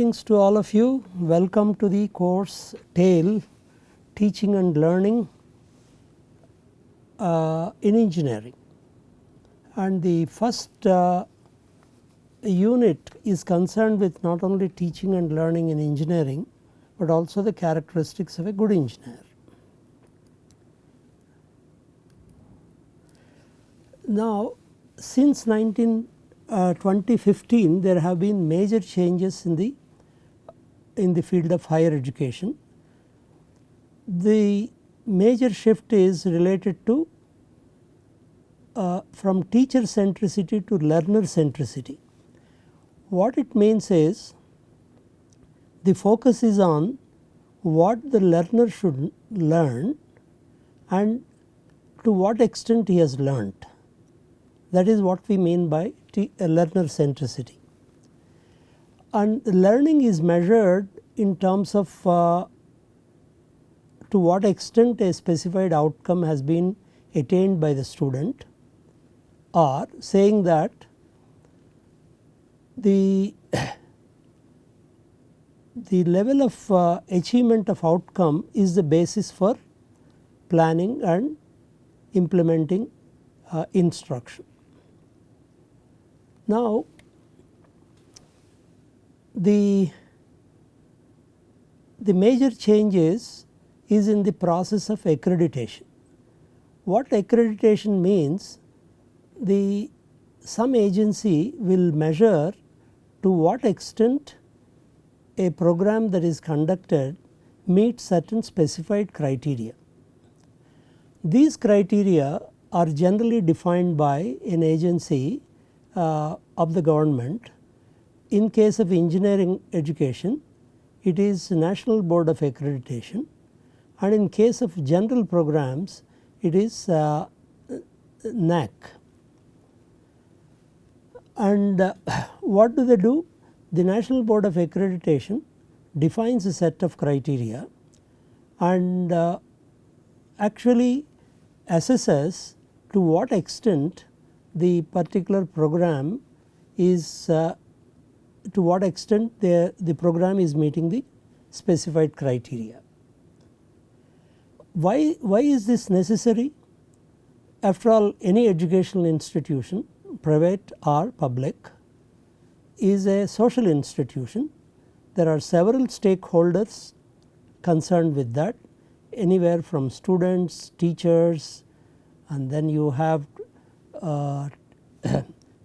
Greetings to all of you. Welcome to the course TALE, Teaching and Learning in Engineering. And the first unit is concerned with not only teaching and learning in engineering, but also the characteristics of a good engineer. Now, since 2015 there have been major changes in the field of higher education. The major shift is related to from teacher centricity to learner centricity. What it means is the focus is on what the learner should learn and to what extent he has learnt. That is what we mean by learner centricity. And learning is measured in terms of to what extent a specified outcome has been attained by the student, or saying that the level of achievement of outcome is the basis for planning and implementing instruction. Now, the major change is in the process of accreditation. What accreditation means, some agency will measure to what extent a program that is conducted meets certain specified criteria. These criteria are generally defined by an agency of the government. In case of engineering education, it is National Board of Accreditation, and in case of general programs, it is NAC. And what do they do? The National Board of Accreditation defines a set of criteria and actually assesses to what extent the particular program is to what extent the program is meeting the specified criteria. Why is this necessary? After all, any educational institution, private or public, is a social institution. There are several stakeholders concerned with that, anywhere from students, teachers, and then you have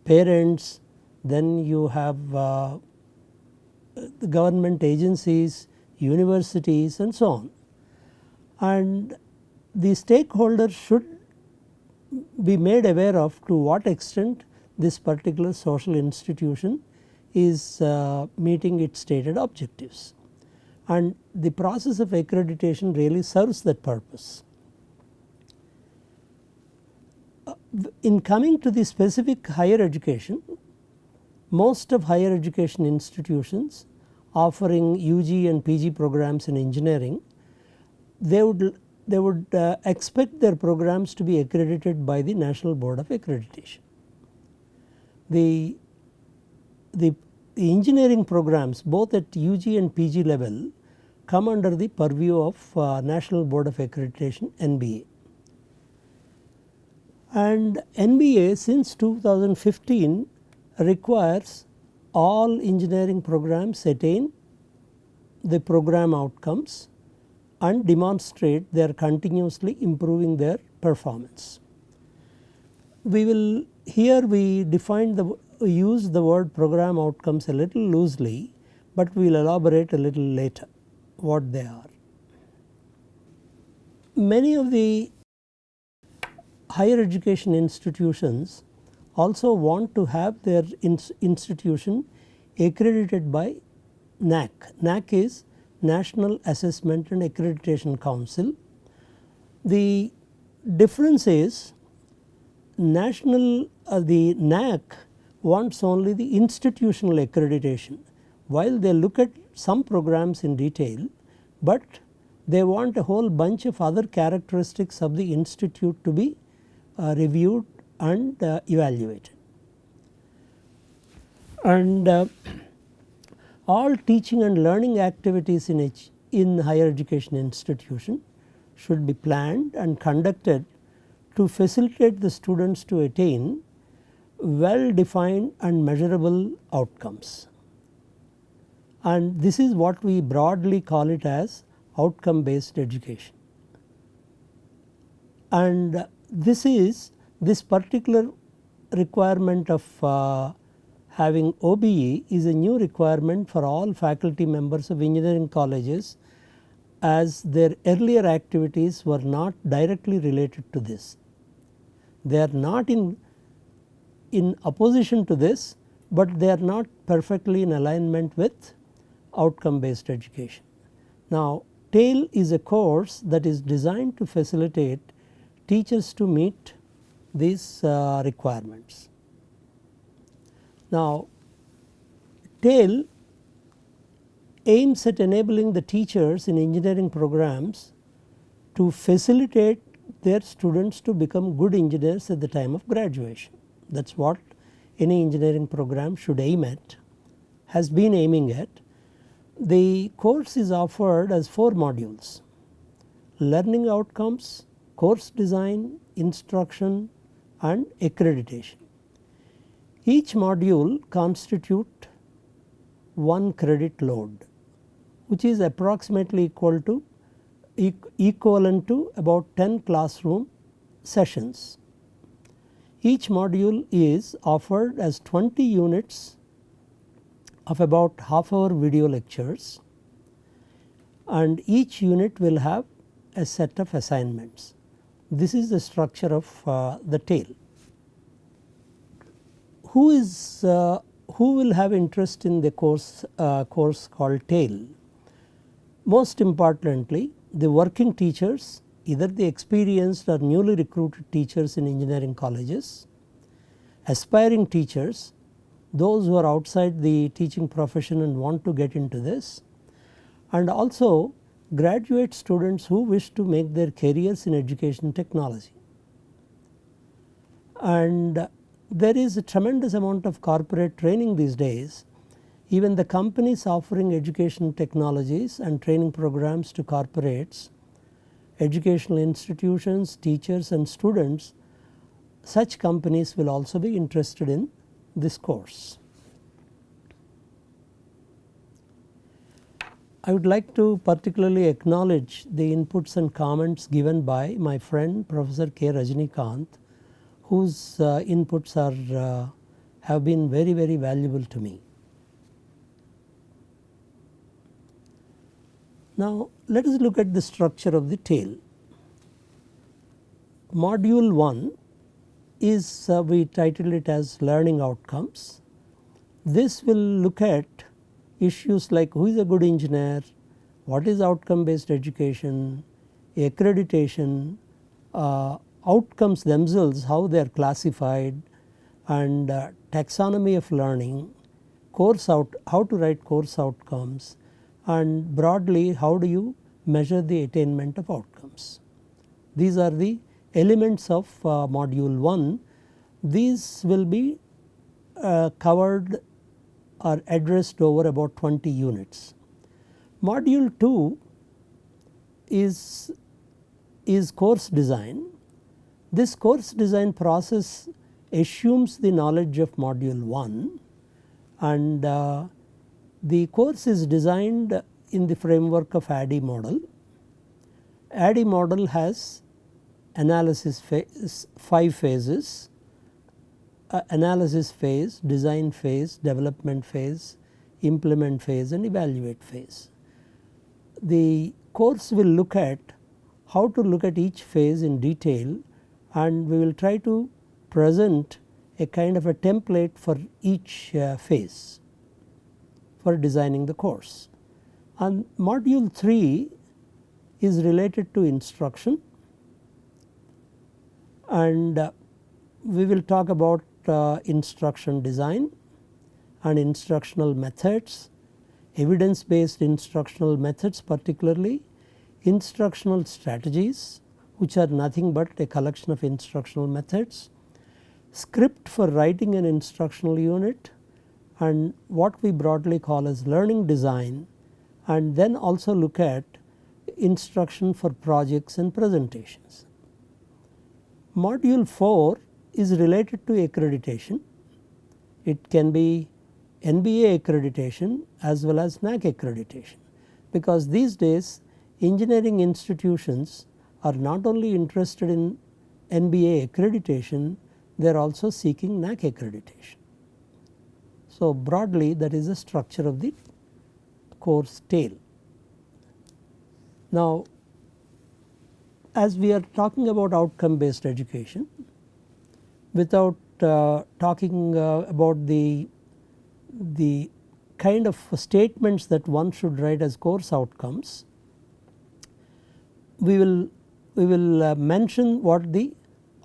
parents, then you have the government agencies, universities, and so on. And the stakeholders should be made aware of to what extent this particular social institution is meeting its stated objectives, and the process of accreditation really serves that purpose. In coming to the specific higher education, most of higher education institutions offering UG and PG programs in engineering, they would expect their programs to be accredited by the National Board of Accreditation. The engineering programs both at UG and PG level come under the purview of National Board of Accreditation, NBA. And NBA since 2015 requires all engineering programs attain the program outcomes and demonstrate they are continuously improving their performance. We will here we use the word program outcomes a little loosely, but we will elaborate a little later what they are. Many of the higher education institutions also want to have their institution accredited by NAC. NAC is National Assessment and Accreditation Council. The difference is the NAC wants only the institutional accreditation, while they look at some programs in detail, but they want a whole bunch of other characteristics of the institute to be reviewed and evaluated. And All teaching and learning activities in higher education institution should be planned and conducted to facilitate the students to attain well defined and measurable outcomes. And this is what we broadly call it as outcome based education. And this particular requirement of having OBE is a new requirement for all faculty members of engineering colleges, as their earlier activities were not directly related to this. They are not in opposition to this, but they are not perfectly in alignment with outcome based education. Now, TAIL is a course that is designed to facilitate teachers to meet these requirements. Now, TAIL aims at enabling the teachers in engineering programs to facilitate their students to become good engineers at the time of graduation. That is what any engineering program should aim at, has been aiming at. The course is offered as 4 modules: learning outcomes, course design, instruction and accreditation. Each module constitutes 1 credit load, which is approximately equivalent to about 10 classroom sessions. Each module is offered as 20 units of about half-hour video lectures, and each unit will have a set of assignments. This is the structure of the TAIL. Who will have interest in the course called TAIL? Most importantly, the working teachers, either the experienced or newly recruited teachers in engineering colleges, aspiring teachers, those who are outside the teaching profession and want to get into this, and also graduate students who wish to make their careers in education technology. And there is a tremendous amount of corporate training these days. Even the companies offering education technologies and training programs to corporates, educational institutions, teachers and students, such companies will also be interested in this course. I would like to particularly acknowledge the inputs and comments given by my friend Professor K. Rajnikant, whose inputs have been very, very valuable to me. Now, let us look at the structure of the TAIL. Module 1 is we titled it as learning outcomes. This will look at issues like who is a good engineer, what is outcome based education, accreditation, outcomes themselves, how they are classified, and taxonomy of learning, how to write course outcomes, and broadly how do you measure the attainment of outcomes. These are the elements of module 1. These will be covered or addressed over about 20 units. Module 2 is course design. This course design process assumes the knowledge of module 1, and the course is designed in the framework of ADDIE model. ADDIE model has analysis phase, 5 phases: analysis phase, design phase, development phase, implement phase and evaluate phase. The course will look at how to look at each phase in detail, and we will try to present a kind of a template for each phase for designing the course. And module 3 is related to instruction, and we will talk about instruction design and instructional methods, evidence based instructional methods, particularly instructional strategies, which are nothing but a collection of instructional methods, script for writing an instructional unit, and what we broadly call as learning design, and then also look at instruction for projects and presentations. Module 4 is related to accreditation. It can be NBA accreditation as well as NAC accreditation, because these days engineering institutions are not only interested in NBA accreditation, they are also seeking NAC accreditation. So, broadly that is the structure of the course tail. Now, as we are talking about outcome based education, without talking about the kind of statements that one should write as course outcomes, we will mention what the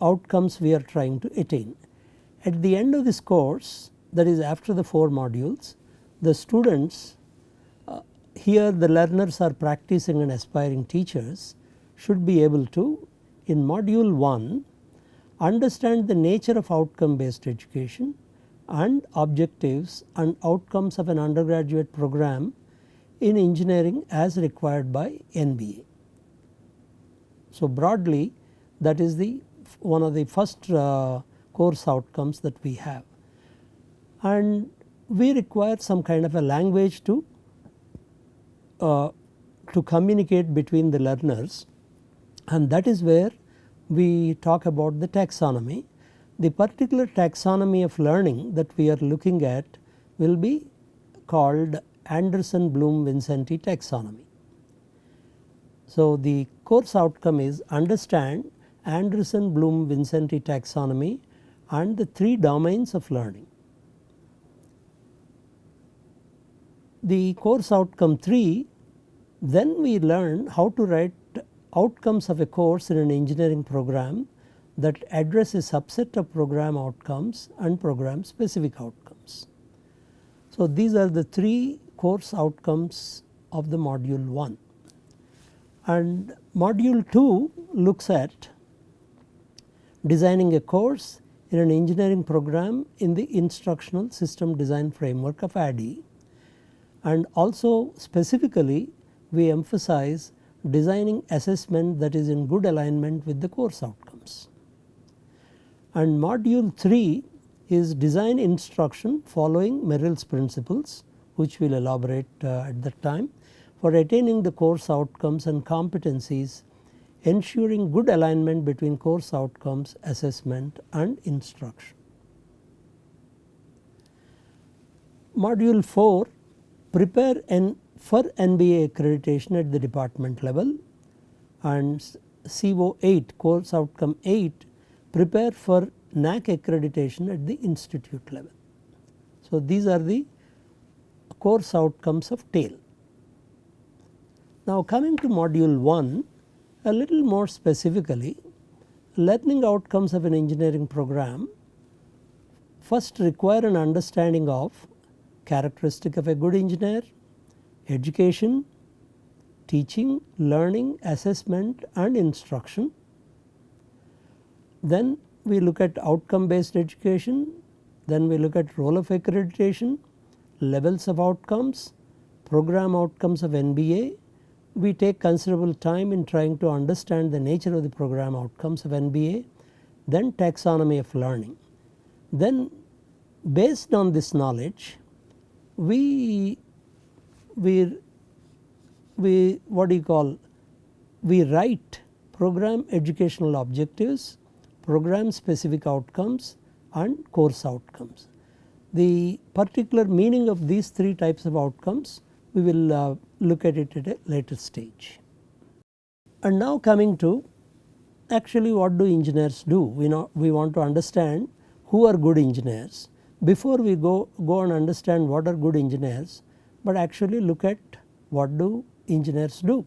outcomes we are trying to attain. At the end of this course, that is after the 4 modules, the students, here the learners are practicing and aspiring teachers, should be able to, in module 1, understand the nature of outcome based education and objectives and outcomes of an undergraduate program in engineering as required by NBA. So, broadly that is the one of the first course outcomes that we have, and we require some kind of a language to communicate between the learners, and that is where we talk about the taxonomy. The particular taxonomy of learning that we are looking at will be called Anderson-Bloom-Vincenti taxonomy. So, the course outcome is understand Anderson-Bloom-Vincenti taxonomy and the 3 domains of learning. The course outcome 3, then we learn how to write outcomes of a course in an engineering program that address a subset of program outcomes and program specific outcomes. So, these are the 3 course outcomes of the module 1, and module 2 looks at designing a course in an engineering program in the instructional system design framework of ADDIE, and also specifically we emphasize designing assessment that is in good alignment with the course outcomes. And module 3 is design instruction following Merrill's principles, which we will elaborate at that time, for attaining the course outcomes and competencies, ensuring good alignment between course outcomes, assessment and instruction. Module 4, prepare for NBA accreditation at the department level, and CO8, course outcome 8, prepare for NAC accreditation at the institute level. So, these are the course outcomes of TAIL. Now, coming to module 1, a little more specifically, learning outcomes of an engineering program first require an understanding of characteristic of a good engineer, education, teaching, learning, assessment and instruction. Then we look at outcome based education, then we look at role of accreditation, levels of outcomes, program outcomes of NBA. We take considerable time in trying to understand the nature of the program outcomes of NBA, then taxonomy of learning. Then based on this knowledge, we write program educational objectives, program specific outcomes and course outcomes. The particular meaning of these 3 types of outcomes we will look at it at a later stage. And now coming to actually what do engineers do? We want to understand who are good engineers before we go and understand what are good engineers, but actually look at what do engineers do.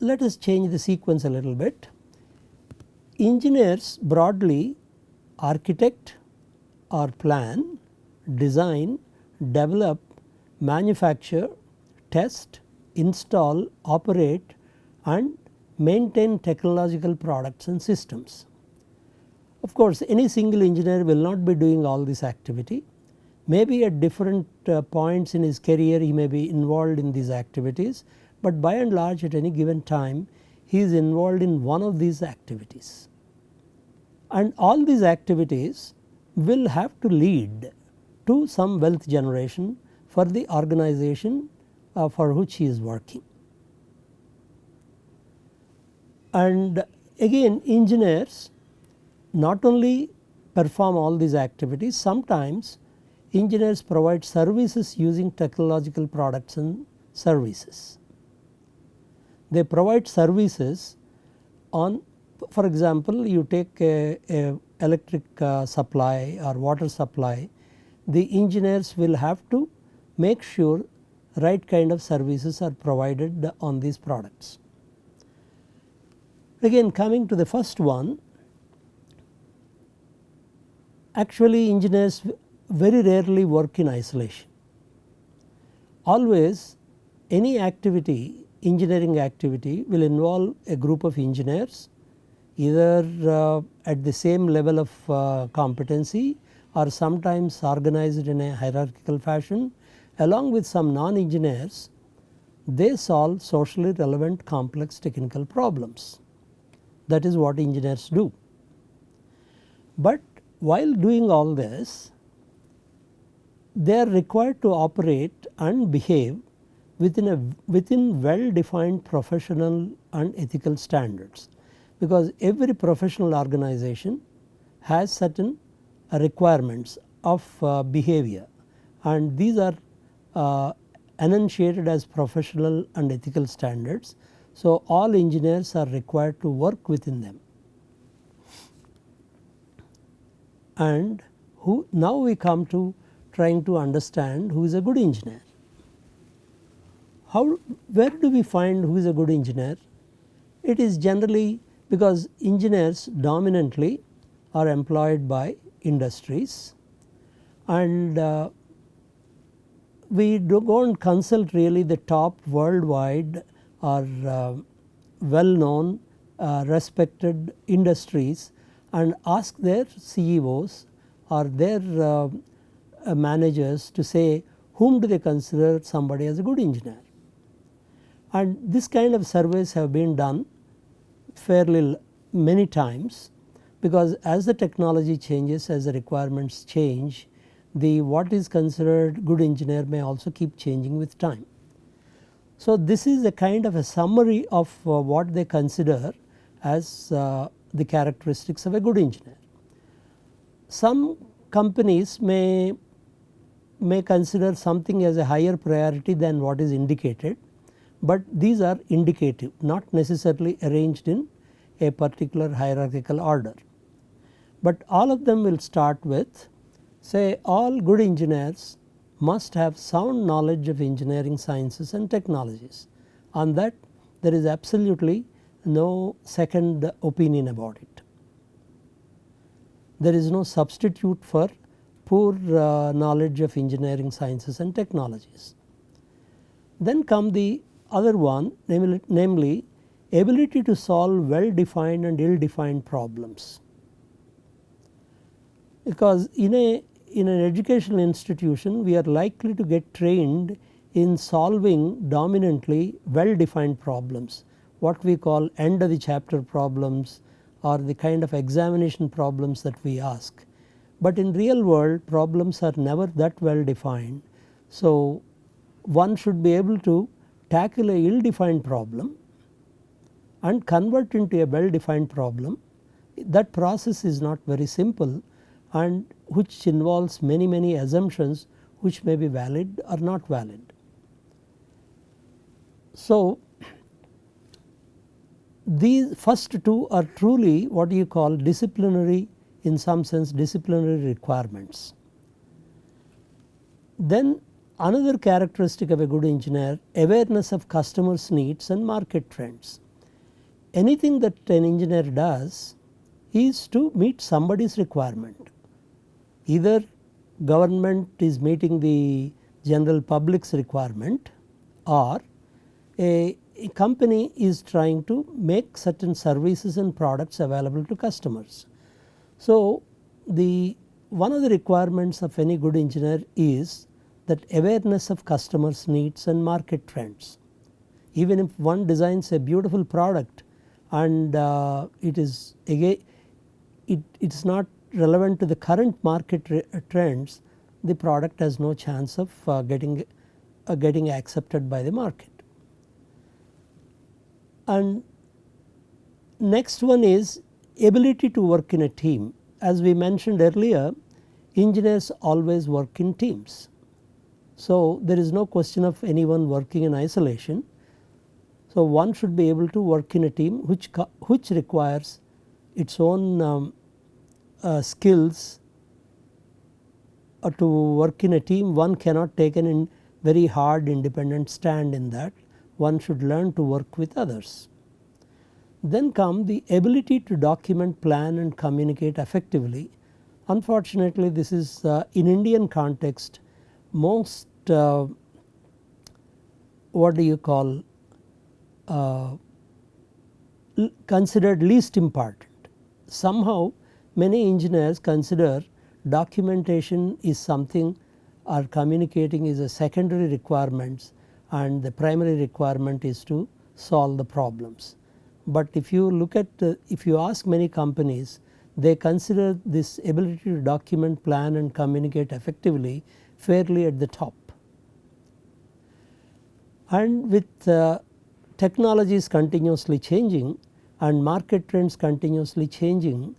Let us change the sequence a little bit. Engineers broadly architect or plan, design, develop, manufacture, test, install, operate and maintain technological products and systems. Of course, any single engineer will not be doing all this activity. Maybe at different points in his career he may be involved in these activities, but by and large at any given time he is involved in one of these activities. And all these activities will have to lead to some wealth generation for the organization for which he is working. And again, engineers not only perform all these activities, sometimes engineers provide services using technological products and services. They provide services on, for example, you take a electric supply or water supply, the engineers will have to make sure right kind of services are provided on these products. Again, coming to the first one, actually engineers very rarely work in isolation. Always any activity, engineering activity will involve a group of engineers either at the same level of competency or sometimes organized in a hierarchical fashion. Along with some non-engineers, they solve socially relevant complex technical problems. That is what engineers do. But while doing all this, they are required to operate and behave within well defined professional and ethical standards, because every professional organization has certain requirements of behavior, and these are enunciated as professional and ethical standards. So, all engineers are required to work within them. And now we come to trying to understand who is a good engineer. Where do we find who is a good engineer? It is generally because engineers dominantly are employed by industries, and we go and consult really the top worldwide or well known respected industries and ask their CEOs or their managers to say whom do they consider somebody as a good engineer. And this kind of surveys have been done fairly many times, because as the technology changes, as the requirements change, what is considered good engineer may also keep changing with time. So, this is a kind of a summary of what they consider as the characteristics of a good engineer. Some companies may consider something as a higher priority than what is indicated, but these are indicative, not necessarily arranged in a particular hierarchical order. But all of them will start with, say, all good engineers must have sound knowledge of engineering sciences and technologies. On that there is absolutely no second opinion about it. There is no substitute for poor knowledge of engineering sciences and technologies. Then come the other one, namely ability to solve well defined and ill defined problems, because in an educational institution we are likely to get trained in solving dominantly well defined problems, what we call end of the chapter problems or the kind of examination problems that we ask. But in real world problems are never that well defined. So, one should be able to tackle a ill defined problem and convert into a well defined problem. That process is not very simple, and which involves many assumptions which may be valid or not valid. So, these first two are truly what you call disciplinary, in some sense disciplinary requirements. Then another characteristic of a good engineer, awareness of customers' needs and market trends. Anything that an engineer does is to meet somebody's requirement. Either government is meeting the general public's requirement, or a company is trying to make certain services and products available to customers. So, one of the requirements of any good engineer is that awareness of customers' needs and market trends. Even if one designs a beautiful product and it is again it is not relevant to the current market trends, the product has no chance of getting accepted by the market. And next one is ability to work in a team. As we mentioned earlier, engineers always work in teams. So, there is no question of anyone working in isolation. So, one should be able to work in a team which requires its own skills. To work in a team, one cannot take a very hard independent stand in that. One should learn to work with others. Then come the ability to document, plan and communicate effectively. Unfortunately, this is in Indian context most what do you call considered least important. Somehow many engineers consider documentation is something or communicating is a secondary requirement and the primary requirement is to solve the problems. But if you look at if you ask many companies, they consider this ability to document, plan and communicate effectively fairly at the top. And with technologies continuously changing and market trends continuously changing,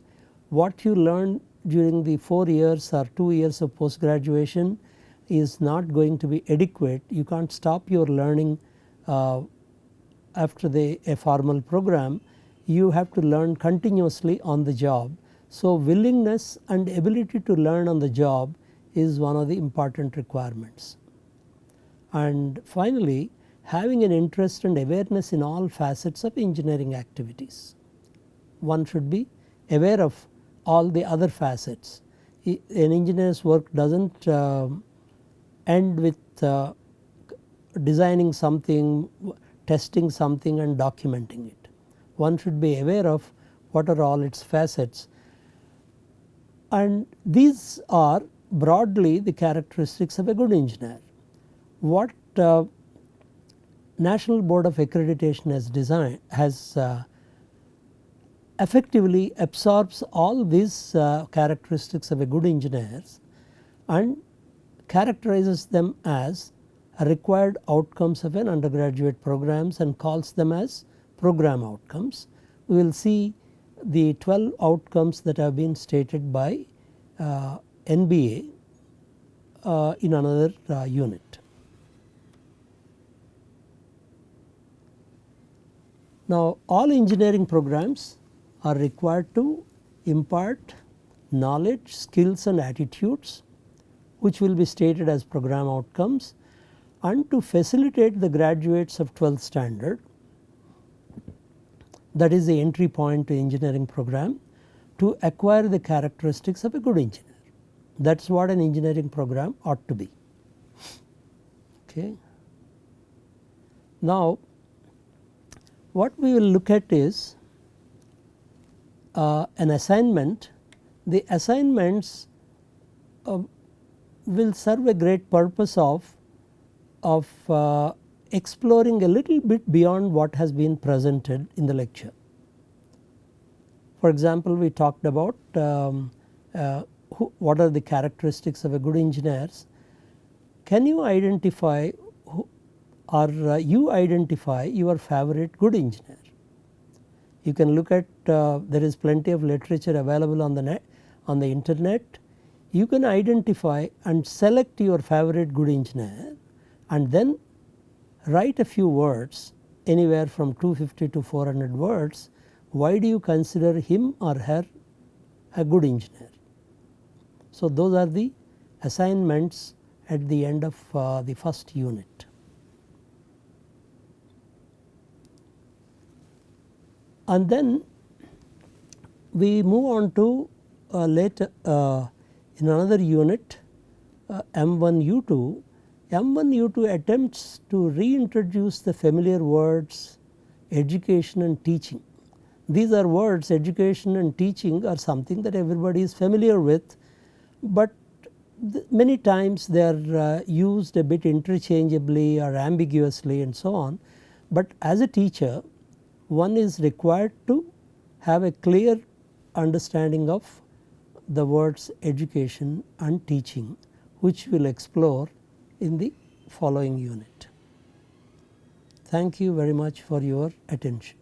what you learn during the 4 years or 2 years of post graduation is not going to be adequate. You can't stop your learning after a formal program. You have to learn continuously on the job. So, willingness and ability to learn on the job is one of the important requirements. And finally, having an interest and awareness in all facets of engineering activities. One should be aware of all the other facets. An engineer's work does not end with designing something, testing something and documenting it. One should be aware of what are all its facets, and these are broadly the characteristics of a good engineer. What National Board of Accreditation has effectively absorbs all these characteristics of a good engineer and characterizes them as required outcomes of an undergraduate programs and calls them as program outcomes. We will see the 12 outcomes that have been stated by NBA in another unit. Now, all engineering programs are required to impart knowledge, skills and attitudes which will be stated as program outcomes, and to facilitate the graduates of 12th standard, that is the entry point to engineering program, to acquire the characteristics of a good engineer. That is what an engineering program ought to be. Okay. Now, what we will look at is an assignment. The assignments will serve a great purpose of exploring a little bit beyond what has been presented in the lecture. For example, we talked about what are the characteristics of a good engineer. Can you identify you identify your favorite good engineer? You can look at there is plenty of literature available on the internet. You can identify and select your favorite good engineer and then write a few words, anywhere from 250 to 400 words. Why do you consider him or her a good engineer? So, those are the assignments at the end of the first unit. And then we move on to later in another unit M1U2. M1U2 attempts to reintroduce the familiar words education and teaching. These are words, education and teaching are something that everybody is familiar with, but many times they are used a bit interchangeably or ambiguously and so on. But as a teacher, one is required to have a clear understanding of the words education and teaching, which we will explore in the following unit. Thank you very much for your attention.